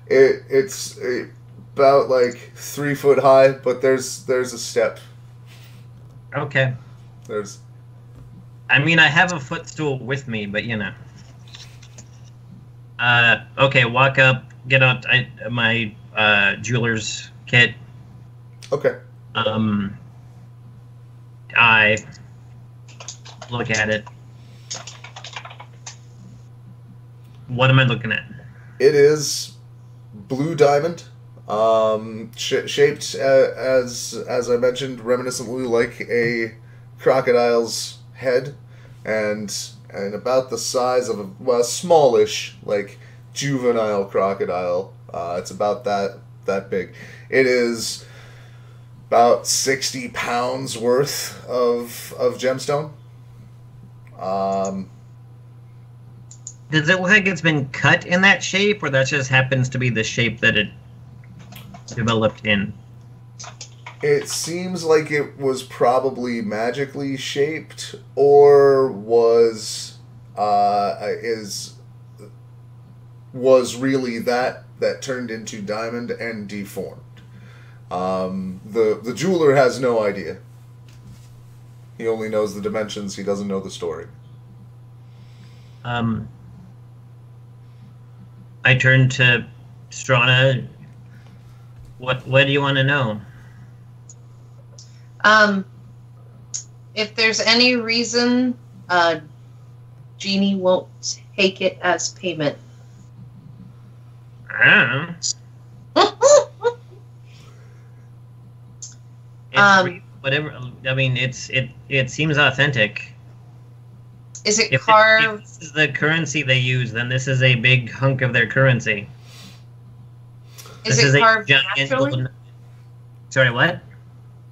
It's about like 3 foot high, but there's a step. Okay. I mean, I have a footstool with me, but okay, walk up, get out my jeweler's kit. Okay. I look at it. What am I looking at? It is blue diamond, shaped as I mentioned, reminiscently like a crocodile's head, and about the size of a smallish, like juvenile crocodile. It's about that big. It is about 60 pounds worth of gemstone. Does it look like it's been cut in that shape, or that just happens to be the shape that it developed in? It seems like it was probably magically shaped, or was really that turned into diamond and deformed. The jeweler has no idea. He only knows the dimensions. He doesn't know the story. I turn to Struana. What do you want to know? If there's any reason, Jeannie won't take it as payment. Whatever. I mean, it seems authentic. Is it If carved? this is the currency they use, then this is a big hunk of their currency. Is This it a carved giant naturally? golden- Sorry, what?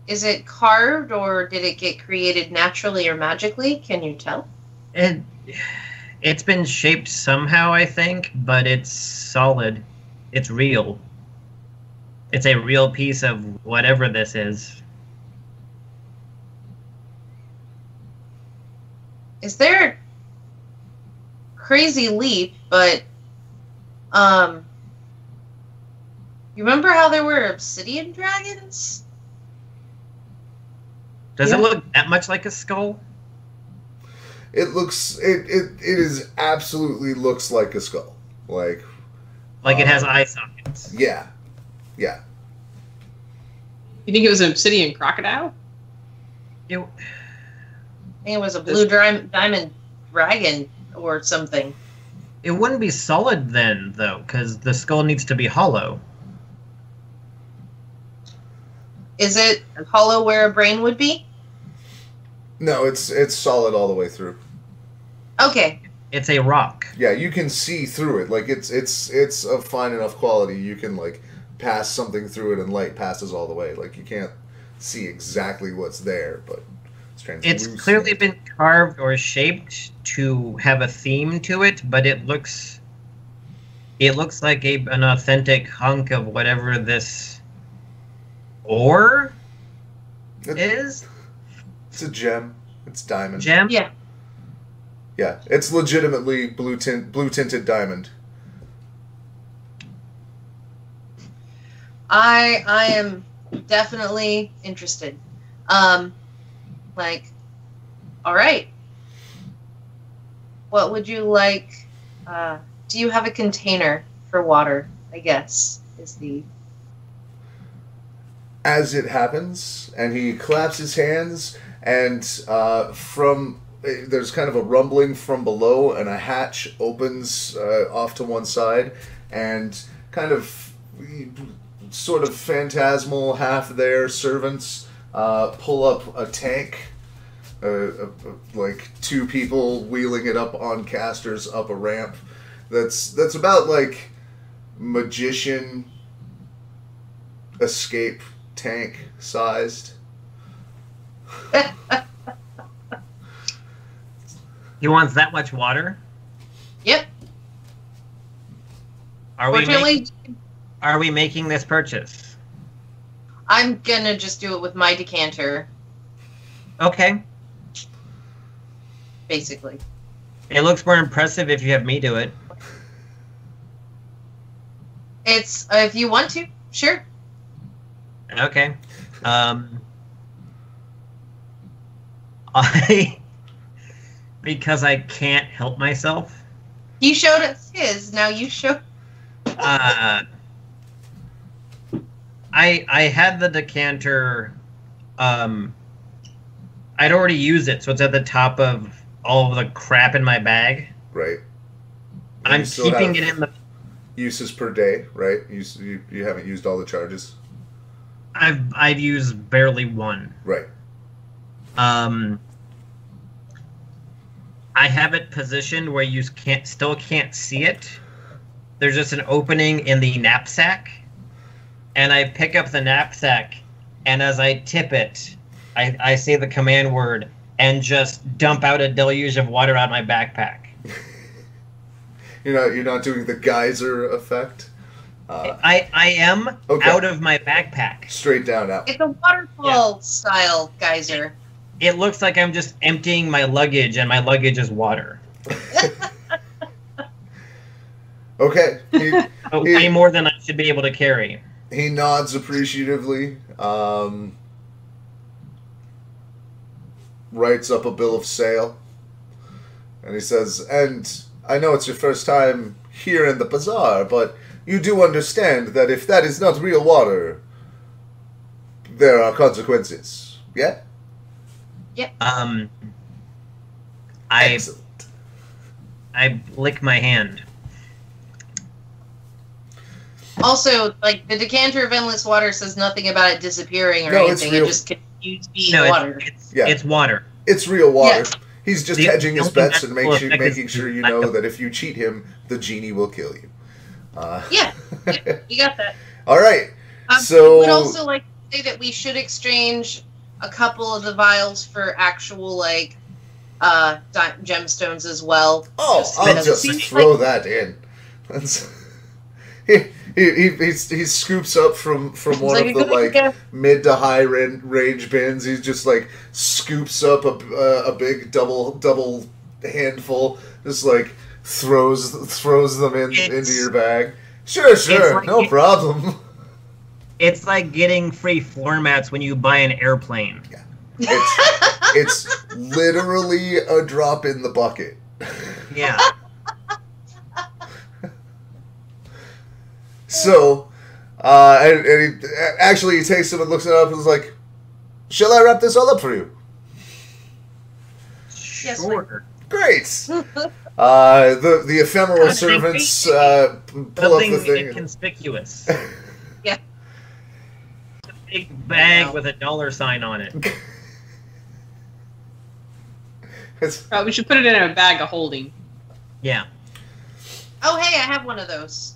Is it carved, or did it get created naturally or magically? Can you tell? It's been shaped somehow, I think, but it's solid. It's real. It's a real piece of whatever this is. Is there a crazy leap, but you remember how there were obsidian dragons? Does Yeah. it look that much like a skull? It looks it is absolutely looks like a skull. Like Like it has eye sockets? yeah. Yeah. You think it was an obsidian crocodile? It, I think it was a blue diamond dragon or something. it wouldn't be solid then, though, because the skull needs to be hollow. Is it hollow where a brain would be? No, it's solid all the way through. Okay. It's a rock. Yeah, you can see through it. Like it's of fine enough quality. You can like pass something through it, and light passes all the way. Like you can't see exactly what's there, but it's translucent. It's clearly been carved or shaped to have a theme to it, but it looks like an authentic hunk of whatever this ore is. It's a gem. It's diamond. Gem? Yeah. Yeah, it's legitimately blue tinted diamond. I am definitely interested. Like, all right. What would you like? Do you have a container for water? I guess is the. As it happens, and he claps his hands, and there's kind of a rumbling from below, and a hatch opens off to one side, and kind of sort of phantasmal, half there servants pull up a tank, like two people wheeling it up on casters up a ramp. That's about like magician escape tank sized. He wants that much water? Yep. Are we Fortunately, making this purchase? I'm gonna just do it with my decanter, Okay. basically. It looks more impressive if you have me do it. It's if you want to, sure. Okay. Because I can't help myself. He showed us his. Now you show. I had the decanter. I'd already used it, so it's at the top of all of the crap in my bag. Right. And I'm you still keeping have it in the. uses per day, right? You haven't used all the charges. I've used barely one. Right. I have it positioned where you still can't see it. There's just an opening in the knapsack, and I pick up the knapsack, and as I tip it, I say the command word and just dump out a deluge of water out of my backpack. You're not doing the geyser effect. I am Okay. out of my backpack. Straight down now. It's a waterfall style geyser. It looks like I'm just emptying my luggage, and my luggage is water. Okay. Way more than I should be able to carry. He nods appreciatively. Writes up a bill of sale. And he says, and I know it's your first time here in the bazaar, but you do understand that if that is not real water, there are consequences. Yeah? Excellent. I lick my hand. Also, like the decanter of endless water says nothing about it disappearing or No, it's anything. real. It just continues being No, water. it's water. It's real water. Yeah. He's just The hedging his only bets and magical effect is making sure you like know a- that if you cheat him, the genie will kill you. Yeah, you got that. All right. I So would also like to say that we should exchange a couple of the vials for actual gemstones as well. oh, Just I'll because it just seems throw like- that in. That's, he scoops up from one like of a the good like idea. mid to high range bins. He's just like scoops up a big double handful. Just like throws them into your bag. Sure, like no problem. It's like getting free floor mats when you buy an airplane. It's literally a drop in the bucket. Yeah. So, and he takes them and looks it up and is like, "Shall I wrap this all up for you?" Yes, Sure. Great. The ephemeral servants pull up Something the thing. inconspicuous. Yeah. A big bag with a $sign on it. We should put it in a bag of holding. Yeah. Oh, hey, I have one of those.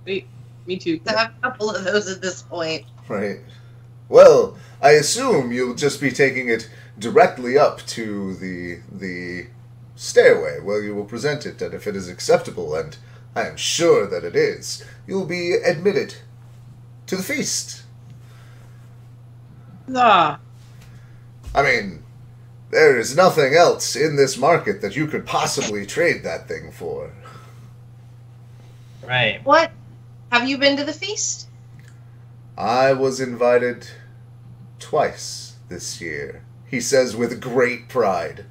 Wait, me too. I have a couple of those at this point. Right. Well, I assume you'll just be taking it directly up to the stairway where you will present it, and if it is acceptable, and I am sure that it is, you'll be admitted to the feast. Ah, I mean, there is nothing else in this market that you could possibly trade that thing for. Right. What? Have you been to the feast? I was invited twice this year, he says with great pride.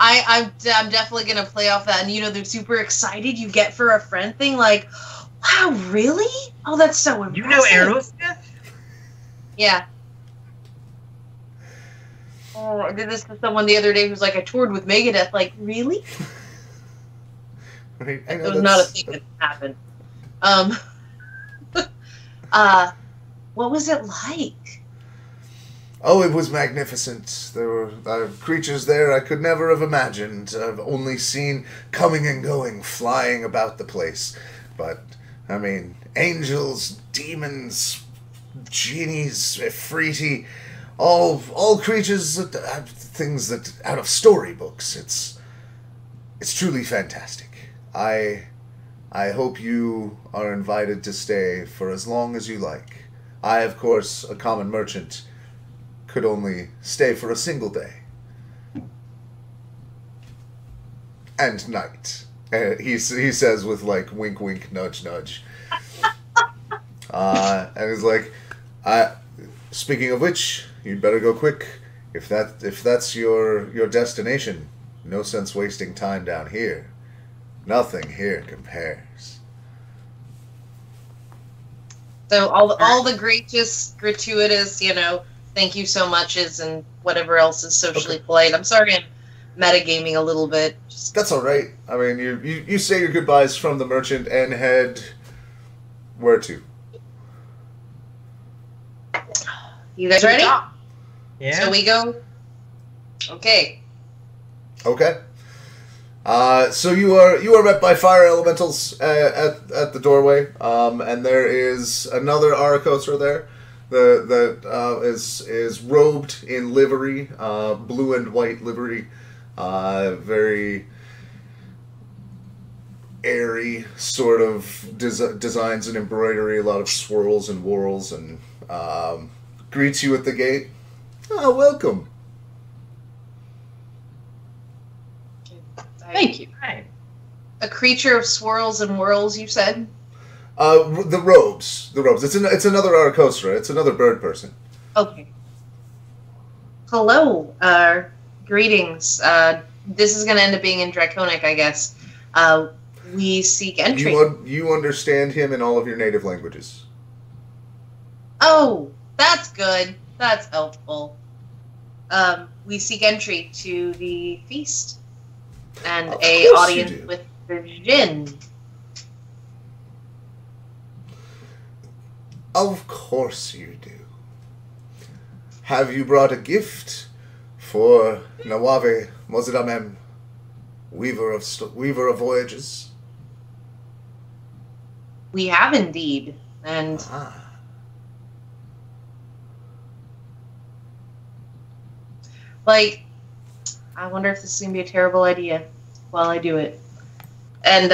I'm definitely gonna play off that, and the super excited you get for a friend thing, like, wow, really? Oh, that's so impressive. You know Aerosmith? Yeah. Oh, I did this to someone the other day who's like, I toured with Megadeth. Like, really? Right? That was not a thing that happened. What was it like? Oh, it was magnificent. There were creatures there I could never have imagined. I've only seen coming and going, flying about the place. But, I mean, angels, demons, genies, Ifriti, all creatures, things that out of storybooks. It's truly fantastic. I hope you are invited to stay for as long as you like. I, of course, a common merchant, could only stay for a single day. And night. He says with like wink wink nudge nudge. And he's like, speaking of which, you'd better go quick. If that's your destination, no sense wasting time down here. Nothing here compares. So all the gratuitous, thank you so muches and whatever else is socially polite. I'm sorry I'm metagaming a little bit. That's all right. I mean, you say your goodbyes from the merchant and head where to? You guys ready? Yeah. So we go. Okay. Okay. So you are met by fire elementals at the doorway, and there is another Arakosra there that is robed in livery, blue and white livery, very airy sort of designs and embroidery, a lot of swirls and whorls, and greets you at the gate. Oh, welcome. thank you. Right. A creature of swirls and whirls, you said? The robes. It's another Arakosra. It's another bird person. Okay. Hello. Greetings. This is going to end up being in Draconic, I guess. We seek entry. You understand him in all of your native languages. Oh, that's good. That's helpful. We seek entry to the feast and Of a course you audience do. with the Jinn. Of course you do. Have you brought a gift For Nawavi Mozidamem, weaver of voyages. We have indeed, and like, I wonder if this is gonna be a terrible idea while I do it. And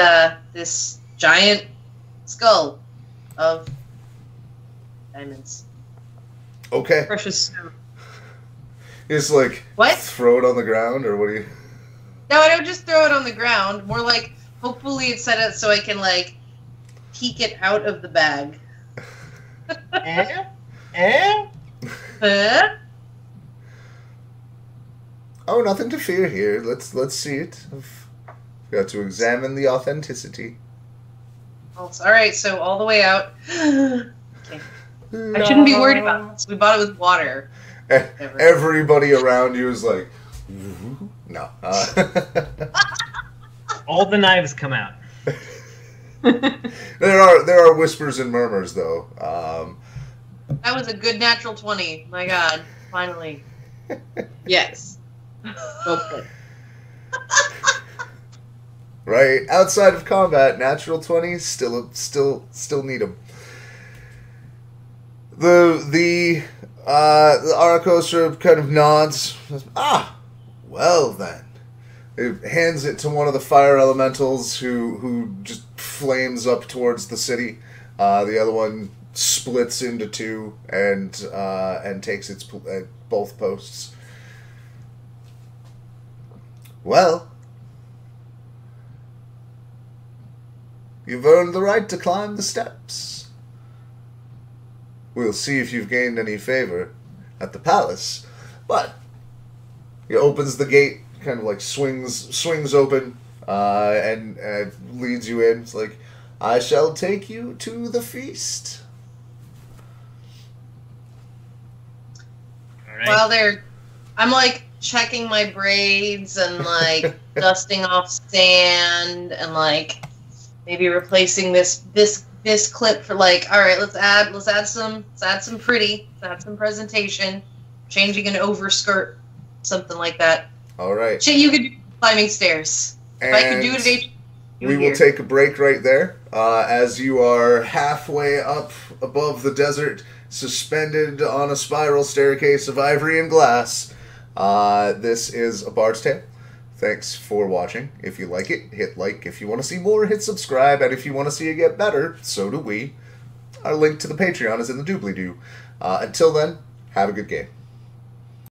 this giant skull of diamonds. Okay. Precious stone. You just like What? throw it on the ground, or what do you? No, I don't just throw it on the ground. More like, hopefully it's set up so I can like peek it out of the bag. Huh? Oh, nothing to fear here. Let's see it. I've got to examine the authenticity. Oh, all right. So all the way out. Okay. I shouldn't be worried about this. We bought it with water. Everybody around you is like, no. All the knives come out. There are whispers and murmurs though. That was a good natural 20. My God, finally. Yes. Go for it. Right outside of combat, natural 20s still need them. The Arakostra kind of nods. Well then. It hands it to one of the fire elementals who just flames up towards the city. The other one splits into two and takes its both posts. Well, you've earned the right to climb the steps. We'll see if you've gained any favor at the palace. But he opens the gate, kind of like swings open, and leads you in. It's like, I shall take you to the feast. All right. While I'm like checking my braids and like dusting off sand and like maybe replacing this clip for like, all right, let's add some presentation, changing an overskirt, something like that. All right. Shit, you could do climbing stairs. If I could do it at age, we will take a break right there as you are halfway up above the desert, suspended on a spiral staircase of ivory and glass. This is A Bard's Tale. Thanks for watching. If you like it, hit like. If you want to see more, hit subscribe. And if you want to see it get better, so do we. Our link to the Patreon is in the doobly-doo. Until then, have a good game.